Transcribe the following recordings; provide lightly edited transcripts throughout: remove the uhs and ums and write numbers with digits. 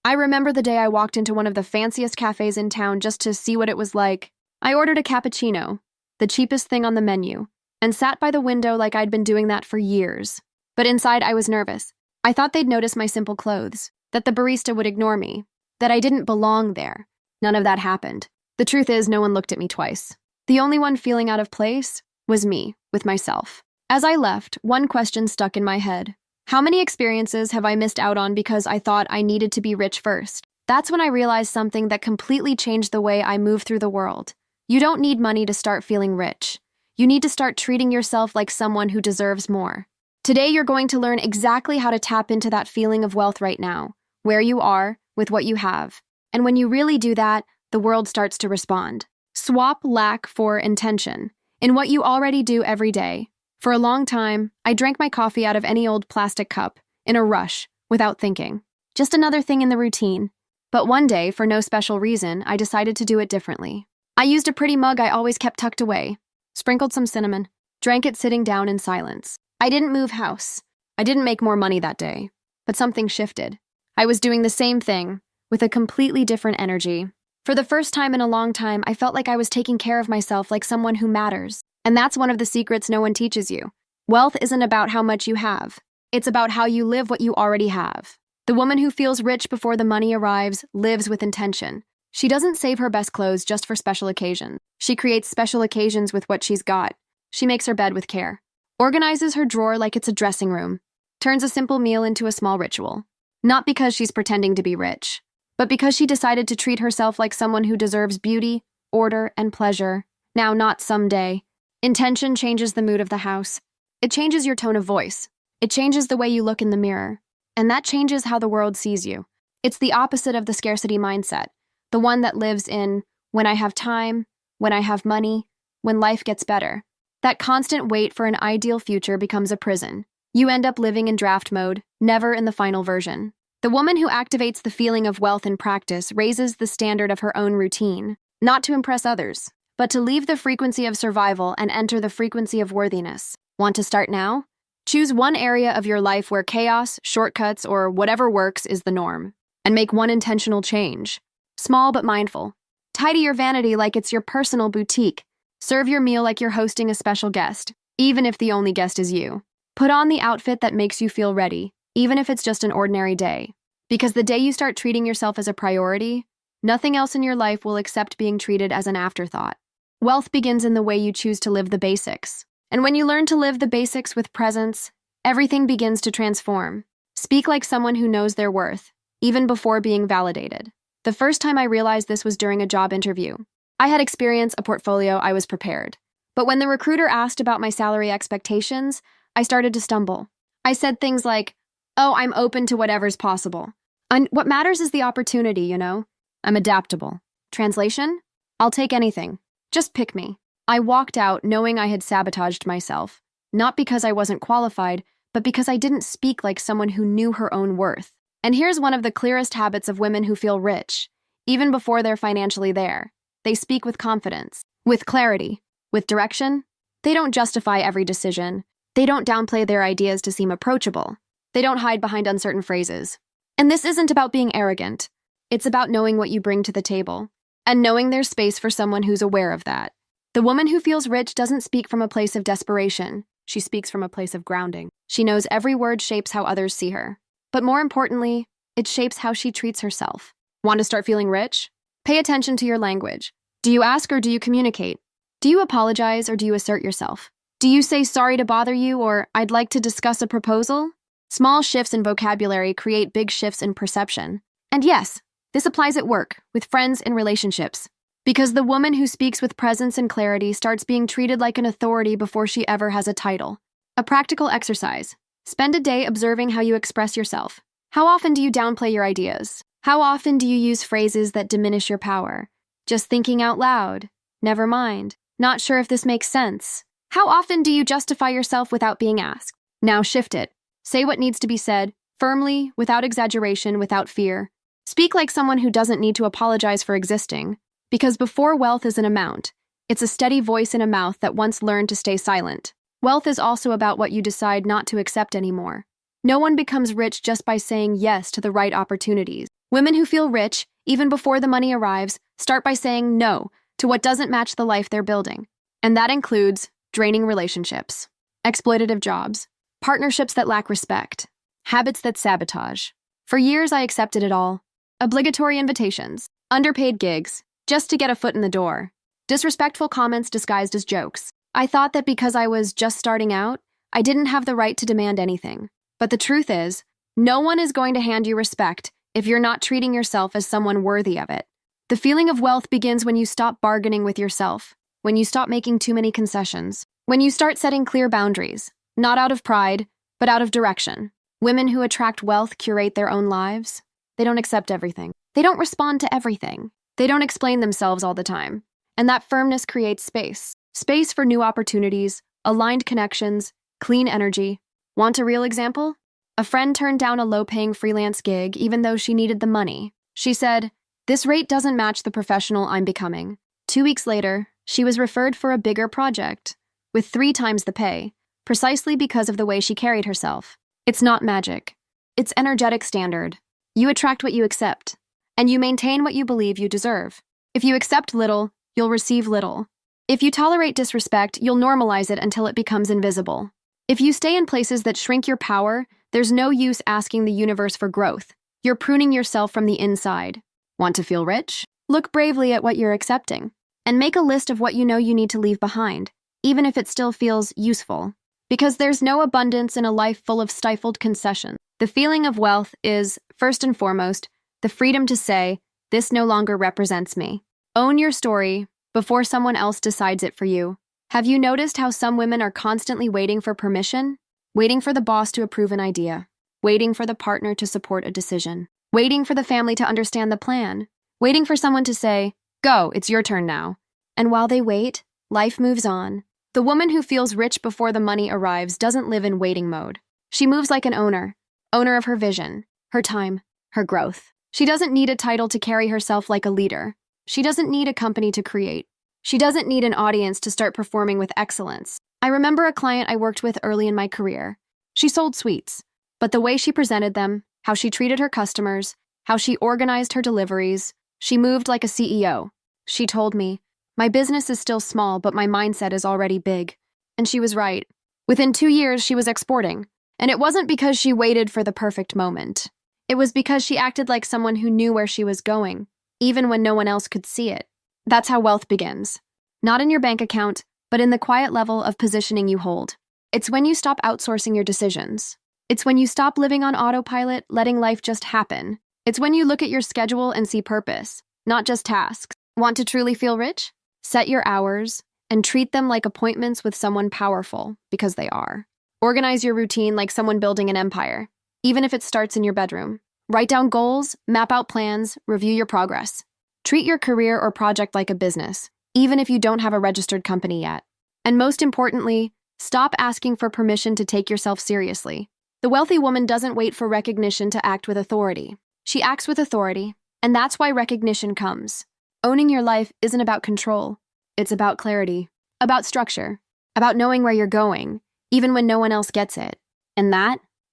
I remember the day I walked into one of the fanciest cafes in town just to see what it was like. I ordered a cappuccino, the cheapest thing on the menu, and sat by the window like I'd been doing that for years. But inside, I was nervous. I thought they'd notice my simple clothes, that the barista would ignore me, that I didn't belong there. None of that happened. The truth is, no one looked at me twice. The only one feeling out of place was me, with myself. As I left, one question stuck in my head. How many experiences have I missed out on because I thought I needed to be rich first? That's when I realized something that completely changed the way I move through the world. You don't need money to start feeling rich. You need to start treating yourself like someone who deserves more. Today, you're going to learn exactly how to tap into that feeling of wealth right now, where you are, with what you have. And when you really do that, the world starts to respond. Swap lack for intention in what you already do every day. For a long time, I drank my coffee out of any old plastic cup, in a rush, without thinking. Just another thing in the routine. But one day, for no special reason, I decided to do it differently. I used a pretty mug I always kept tucked away, sprinkled some cinnamon, drank it sitting down in silence. I didn't move house. I didn't make more money that day. But something shifted. I was doing the same thing, with a completely different energy. For the first time in a long time, I felt like I was taking care of myself like someone who matters. And that's one of the secrets no one teaches you. Wealth isn't about how much you have. It's about how you live what you already have. The woman who feels rich before the money arrives lives with intention. She doesn't save her best clothes just for special occasions. She creates special occasions with what she's got. She makes her bed with care, organizes her drawer like it's a dressing room, turns a simple meal into a small ritual. Not because she's pretending to be rich, but because she decided to treat herself like someone who deserves beauty, order, and pleasure. Now, not someday. Intention changes the mood of the house. It changes your tone of voice. It changes the way you look in the mirror. And that changes how the world sees you. It's the opposite of the scarcity mindset, the one that lives in when I have time, when I have money, when life gets better. That constant wait for an ideal future becomes a prison. You end up living in draft mode, never in the final version. The woman who activates the feeling of wealth in practice raises the standard of her own routine, not to impress others, but to leave the frequency of survival and enter the frequency of worthiness. Want to start now? Choose one area of your life where chaos, shortcuts, or whatever works is the norm, and make one intentional change. Small but mindful. Tidy your vanity like it's your personal boutique. Serve your meal like you're hosting a special guest, even if the only guest is you. Put on the outfit that makes you feel ready, even if it's just an ordinary day. Because the day you start treating yourself as a priority, nothing else in your life will accept being treated as an afterthought. Wealth begins in the way you choose to live the basics. And when you learn to live the basics with presence, everything begins to transform. Speak like someone who knows their worth, even before being validated. The first time I realized this was during a job interview. I had experience, a portfolio, I was prepared. But when the recruiter asked about my salary expectations, I started to stumble. I said things like, "Oh, I'm open to whatever's possible. And what matters is the opportunity, you know? I'm adaptable." Translation? I'll take anything. Just pick me. I walked out knowing I had sabotaged myself, not because I wasn't qualified, but because I didn't speak like someone who knew her own worth. And here's one of the clearest habits of women who feel rich, even before they're financially there. They speak with confidence, with clarity, with direction. They don't justify every decision. They don't downplay their ideas to seem approachable. They don't hide behind uncertain phrases. And this isn't about being arrogant. It's about knowing what you bring to the table, and knowing there's space for someone who's aware of that. The woman who feels rich doesn't speak from a place of desperation. She speaks from a place of grounding. She knows every word shapes how others see her. But more importantly, it shapes how she treats herself. Want to start feeling rich? Pay attention to your language. Do you ask or do you communicate? Do you apologize or do you assert yourself? Do you say sorry to bother you or I'd like to discuss a proposal? Small shifts in vocabulary create big shifts in perception. And yes, this applies at work, with friends and relationships. Because the woman who speaks with presence and clarity starts being treated like an authority before she ever has a title. A practical exercise. Spend a day observing how you express yourself. How often do you downplay your ideas? How often do you use phrases that diminish your power? Just thinking out loud. Never mind. Not sure if this makes sense. How often do you justify yourself without being asked? Now shift it. Say what needs to be said, firmly, without exaggeration, without fear. Speak like someone who doesn't need to apologize for existing. Because before wealth is an amount, it's a steady voice in a mouth that once learned to stay silent. Wealth is also about what you decide not to accept anymore. No one becomes rich just by saying yes to the right opportunities. Women who feel rich, even before the money arrives, start by saying no to what doesn't match the life they're building. And that includes draining relationships, exploitative jobs, partnerships that lack respect, habits that sabotage. For years, I accepted it all. Obligatory invitations, underpaid gigs, just to get a foot in the door, disrespectful comments disguised as jokes. I thought that because I was just starting out, I didn't have the right to demand anything. But the truth is, no one is going to hand you respect if you're not treating yourself as someone worthy of it. The feeling of wealth begins when you stop bargaining with yourself, when you stop making too many concessions, when you start setting clear boundaries, not out of pride, but out of direction. Women who attract wealth curate their own lives. They don't accept everything. They don't respond to everything. They don't explain themselves all the time. And that firmness creates space. Space for new opportunities, aligned connections, clean energy. Want a real example? A friend turned down a low-paying freelance gig even though she needed the money. She said, "This rate doesn't match the professional I'm becoming." 2 weeks later, she was referred for a bigger project, with 3 times the pay, precisely because of the way she carried herself. It's not magic. It's energetic standard. You attract what you accept, and you maintain what you believe you deserve. If you accept little, you'll receive little. If you tolerate disrespect, you'll normalize it until it becomes invisible. If you stay in places that shrink your power, there's no use asking the universe for growth. You're pruning yourself from the inside. Want to feel rich? Look bravely at what you're accepting, and make a list of what you know you need to leave behind, even if it still feels useful. Because there's no abundance in a life full of stifled concessions. The feeling of wealth is, first and foremost, the freedom to say, "This no longer represents me." Own your story before someone else decides it for you. Have you noticed how some women are constantly waiting for permission? Waiting for the boss to approve an idea. Waiting for the partner to support a decision. Waiting for the family to understand the plan. Waiting for someone to say, "Go, it's your turn now." And while they wait, life moves on. The woman who feels rich before the money arrives doesn't live in waiting mode. She moves like an owner of her vision, her time, her growth. She doesn't need a title to carry herself like a leader. She doesn't need a company to create. She doesn't need an audience to start performing with excellence. I remember a client I worked with early in my career. She sold sweets, but the way she presented them, how she treated her customers, how she organized her deliveries, she moved like a CEO. She told me, "My business is still small, but my mindset is already big." And she was right. Within 2 years, she was exporting. And it wasn't because she waited for the perfect moment. It was because she acted like someone who knew where she was going, even when no one else could see it. That's how wealth begins. Not in your bank account, but in the quiet level of positioning you hold. It's when you stop outsourcing your decisions. It's when you stop living on autopilot, letting life just happen. It's when you look at your schedule and see purpose, not just tasks. Want to truly feel rich? Set your hours and treat them like appointments with someone powerful, because they are. Organize your routine like someone building an empire, even if it starts in your bedroom. Write down goals, map out plans, review your progress. Treat your career or project like a business, even if you don't have a registered company yet. And most importantly, stop asking for permission to take yourself seriously. The wealthy woman doesn't wait for recognition to act with authority. She acts with authority, and that's why recognition comes. Owning your life isn't about control. It's about clarity, about structure, about knowing where you're going, even when no one else gets it. And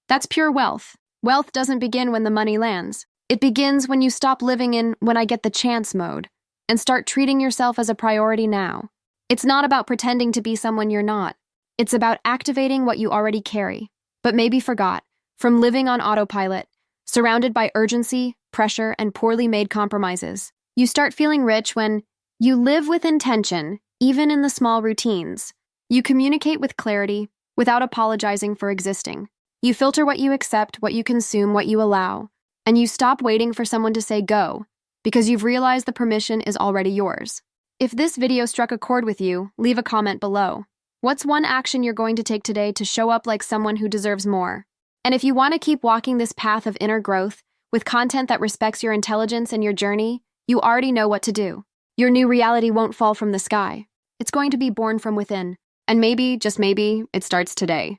that's pure wealth. Wealth doesn't begin when the money lands. It begins when you stop living in "when I get the chance" mode and start treating yourself as a priority now. It's not about pretending to be someone you're not. It's about activating what you already carry, but maybe forgot, from living on autopilot, surrounded by urgency, pressure, and poorly made compromises. You start feeling rich when you live with intention, even in the small routines. You communicate with clarity, without apologizing for existing. You filter what you accept, what you consume, what you allow, and you stop waiting for someone to say go, because you've realized the permission is already yours. If this video struck a chord with you, leave a comment below. What's one action you're going to take today to show up like someone who deserves more? And if you want to keep walking this path of inner growth, with content that respects your intelligence and your journey, you already know what to do. Your new reality won't fall from the sky. It's going to be born from within. And maybe, just maybe, it starts today.